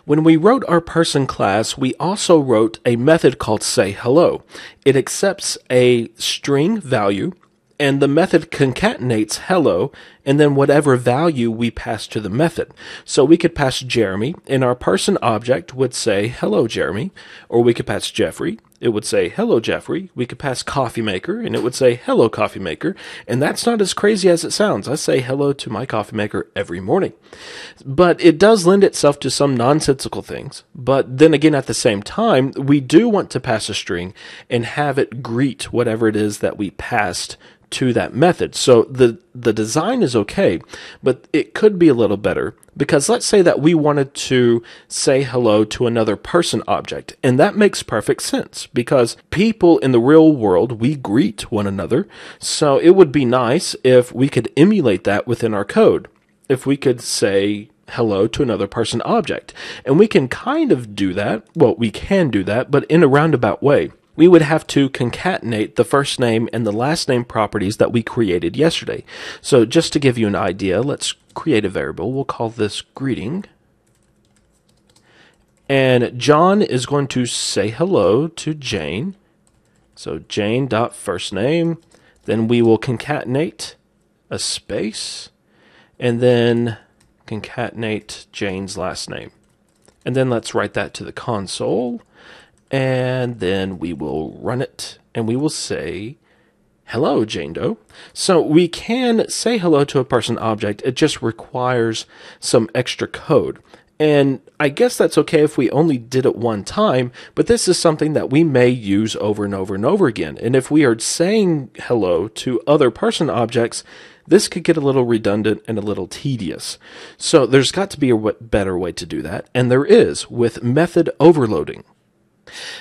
When we wrote our person class, we also wrote a method called sayHello. It accepts a string value, and the method concatenates hello and then whatever value we pass to the method. So we could pass Jeremy, and our person object would say hello Jeremy, or we could pass Jeffrey. It would say hello Jeffrey. We could pass coffee maker, and it would say hello coffee maker. And that's not as crazy as it sounds. I say hello to my coffee maker every morning. But it does lend itself to some nonsensical things. But then again, at the same time, we do want to pass a string and have it greet whatever it is that we passed to that method. So the design is okay, but it could be a little better, because let's say that we wanted to say hello to another person object, and that makes perfect sense because people in the real world, we greet one another. So it would be nice if we could emulate that within our code. If we could say hello to another person object, and we can kind of do that. Well, we can do that, but in a roundabout way. We would have to concatenate the first name and the last name properties that we created yesterday. So just to give you an idea, let's create a variable. We'll call this greeting. And John is going to say hello to Jane. So Jane.firstname. Then we will concatenate a space. And then concatenate Jane's last name. And then let's write that to the console. And then we will run it, and we will say, hello, Jane Doe. So we can say hello to a person object. It just requires some extra code. And I guess that's okay if we only did it one time, but this is something that we may use over and over and over again. And if we are saying hello to other person objects, this could get a little redundant and a little tedious. So there's got to be a better way to do that, and there is with method overloading.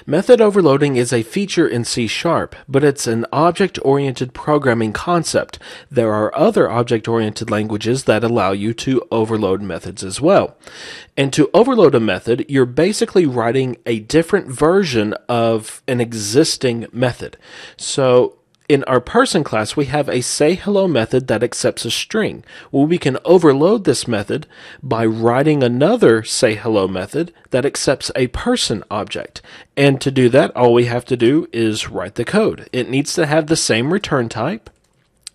Method overloading is a feature in C#, but it's an object-oriented programming concept. There are other object-oriented languages that allow you to overload methods as well. And to overload a method, you're basically writing a different version of an existing method. So in our person class, we have a sayHello method that accepts a string. Well, we can overload this method by writing another sayHello method that accepts a person object. And to do that, all we have to do is write the code. It needs to have the same return type,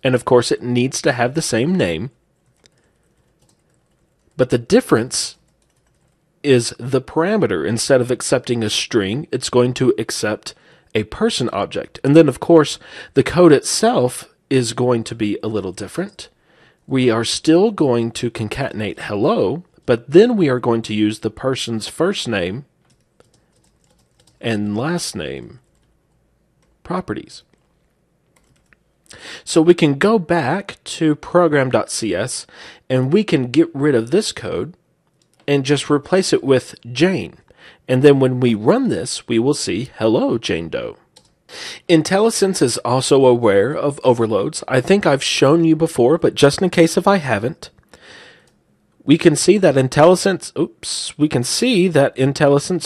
and of course it needs to have the same name. But the difference is the parameter. Instead of accepting a string, it's going to accept a person object. And then, of course, the code itself is going to be a little different. We are still going to concatenate hello, but then we are going to use the person's first name and last name properties. So we can go back to program.cs and we can get rid of this code and just replace it with Jane. And then when we run this, we will see, hello, Jane Doe. Intellisense is also aware of overloads. I think I've shown you before, but just in case if I haven't, we can see that Intellisense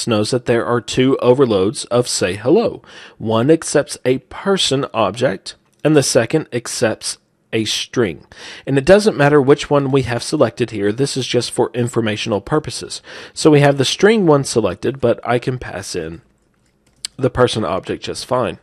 knows that there are two overloads of sayHello. One accepts a person object, and the second accepts a string. And it doesn't matter which one we have selected here. This is just for informational purposes. So we have the string one selected, but I can pass in the person object just fine.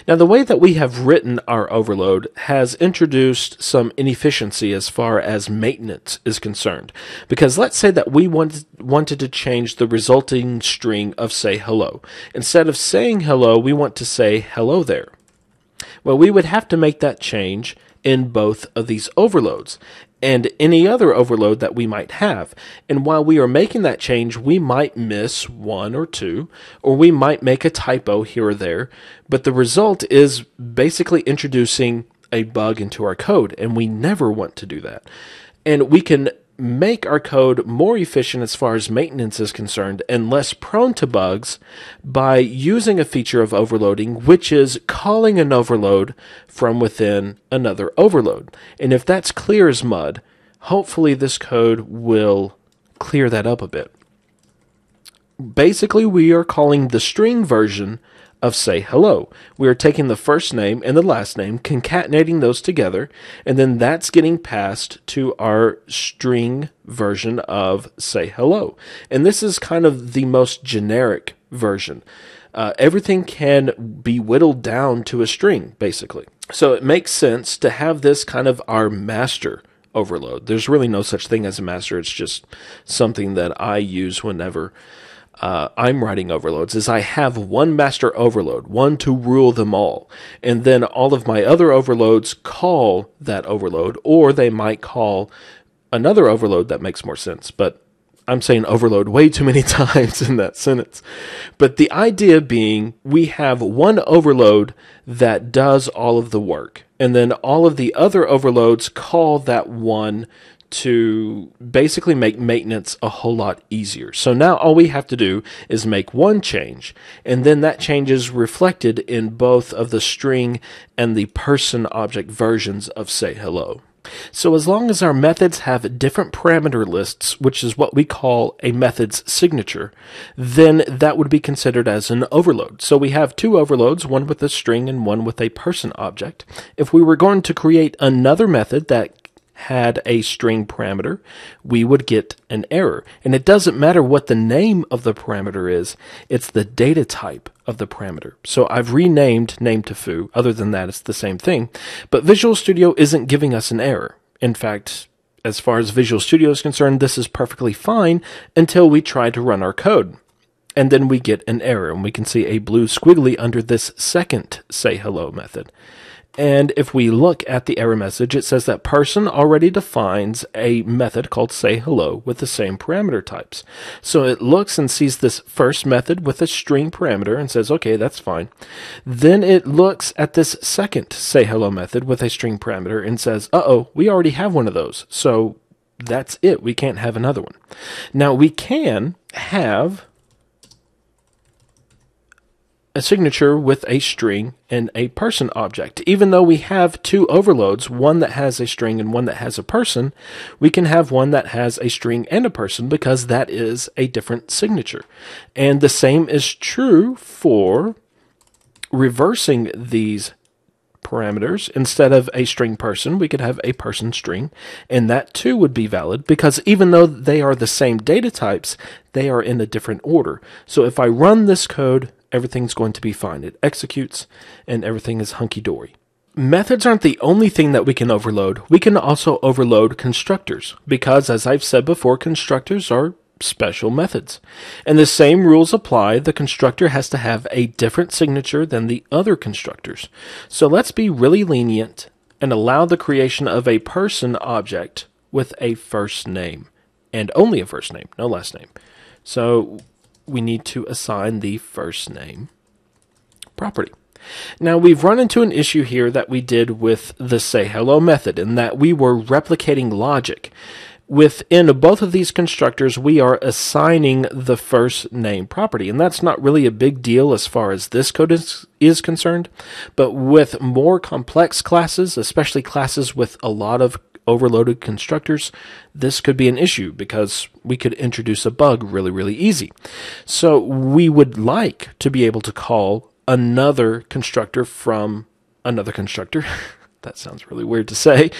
Now, the way that we have written our overload has introduced some inefficiency as far as maintenance is concerned. Because let's say that we wanted to change the resulting string of sayHello. Instead of saying hello, we want to say hello there. Well, we would have to make that change in both of these overloads and any other overload that we might have. And while we are making that change, we might miss one or two, or we might make a typo here or there. But the result is basically introducing a bug into our code, and we never want to do that. And we can make our code more efficient as far as maintenance is concerned and less prone to bugs by using a feature of overloading, which is calling an overload from within another overload. And if that's clear as mud, hopefully this code will clear that up a bit. Basically, we are calling the string version of say hello. We are taking the first name and the last name, concatenating those together, and then that's getting passed to our string version of say hello. And this is kind of the most generic version. Everything can be whittled down to a string, basically. So it makes sense to have this kind of our master overload. There's really no such thing as a master. It's just something that I use whenever I'm writing overloads, is I have one master overload, one to rule them all. And then all of my other overloads call that overload, or they might call another overload that makes more sense. But I'm saying overload way too many times in that sentence. But the idea being, we have one overload that does all of the work, and then all of the other overloads call that one to basically make maintenance a whole lot easier. So now all we have to do is make one change, and then that change is reflected in both of the string and the person object versions of say hello. So as long as our methods have different parameter lists, which is what we call a method's signature, then that would be considered as an overload. So we have two overloads, one with a string and one with a person object. If we were going to create another method that had a string parameter, we would get an error. And it doesn't matter what the name of the parameter is, it's the data type of the parameter. So I've renamed name to foo. Other than that, it's the same thing. But Visual Studio isn't giving us an error. In fact, as far as Visual Studio is concerned, this is perfectly fine until we try to run our code. And then we get an error, and we can see a blue squiggly under this second say hello method. And if we look at the error message, it says that person already defines a method called say hello with the same parameter types. So it looks and sees this first method with a string parameter and says, okay, that's fine. Then it looks at this second say hello method with a string parameter and says, uh-oh, we already have one of those. So that's it. We can't have another one. Now we can have a signature with a string and a person object. Even though we have two overloads, one that has a string and one that has a person, we can have one that has a string and a person because that is a different signature. And the same is true for reversing these parameters. Instead of a string person, we could have a person string, and that too would be valid because even though they are the same data types, they are in a different order. So if I run this code, everything's going to be fine. It executes and everything is hunky-dory. Methods aren't the only thing that we can overload. We can also overload constructors because, as I've said before, constructors are special methods. And the same rules apply. The constructor has to have a different signature than the other constructors. So let's be really lenient and allow the creation of a person object with a first name, and only a first name, no last name. So we need to assign the first name property. Now we've run into an issue here that we did with the say hello method, in that we were replicating logic. Within both of these constructors, we are assigning the first name property, and that's not really a big deal as far as this code is concerned. But with more complex classes, especially classes with a lot of overloaded constructors, this could be an issue because we could introduce a bug really, really easy. So we would like to be able to call another constructor from another constructor. That sounds really weird to say,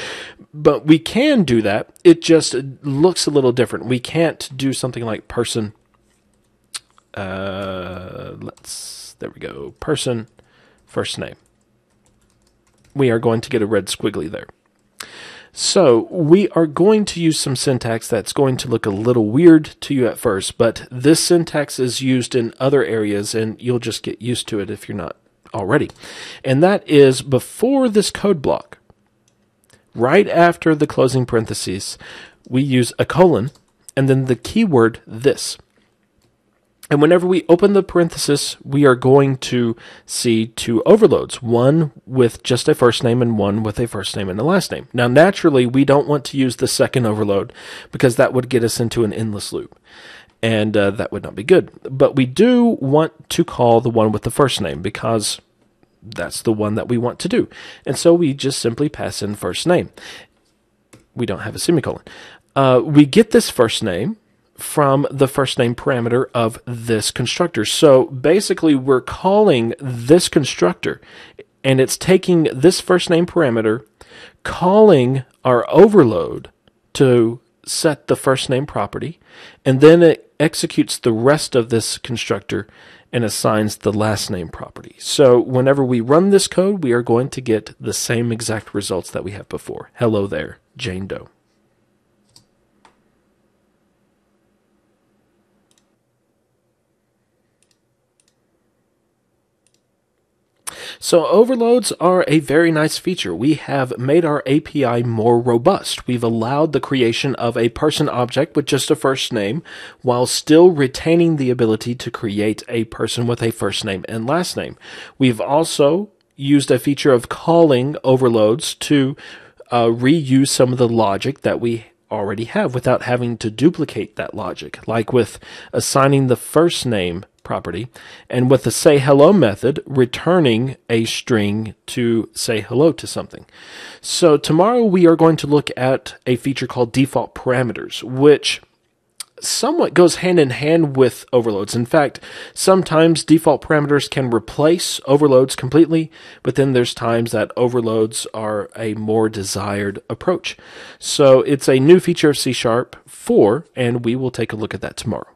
but we can do that. It just looks a little different. We can't do something like person. There we go. Person, first name. We are going to get a red squiggly there. So we are going to use some syntax that's going to look a little weird to you at first, but this syntax is used in other areas, and you'll just get used to it if you're not already. And that is before this code block, right after the closing parentheses, we use a colon and then the keyword this. And whenever we open the parenthesis, we are going to see two overloads, one with just a first name and one with a first name and a last name. Now, naturally, we don't want to use the second overload because that would get us into an endless loop, and that would not be good. But we do want to call the one with the first name because that's the one that we want to do. And so we just simply pass in first name. We don't have a semicolon. We get this first name, from the first name parameter of this constructor. So basically we're calling this constructor, and it's taking this first name parameter, calling our overload to set the first name property, and then it executes the rest of this constructor and assigns the last name property. So whenever we run this code, we are going to get the same exact results that we have before. Hello there, Jane Doe. So overloads are a very nice feature. We have made our API more robust. We've allowed the creation of a person object with just a first name while still retaining the ability to create a person with a first name and last name. We've also used a feature of calling overloads to reuse some of the logic that we already have without having to duplicate that logic, like with assigning the first name property, and with the say hello method, returning a string to say hello to something. So tomorrow we are going to look at a feature called default parameters, which somewhat goes hand in hand with overloads. In fact, sometimes default parameters can replace overloads completely, but then there's times that overloads are a more desired approach. So it's a new feature of C#4, and we will take a look at that tomorrow.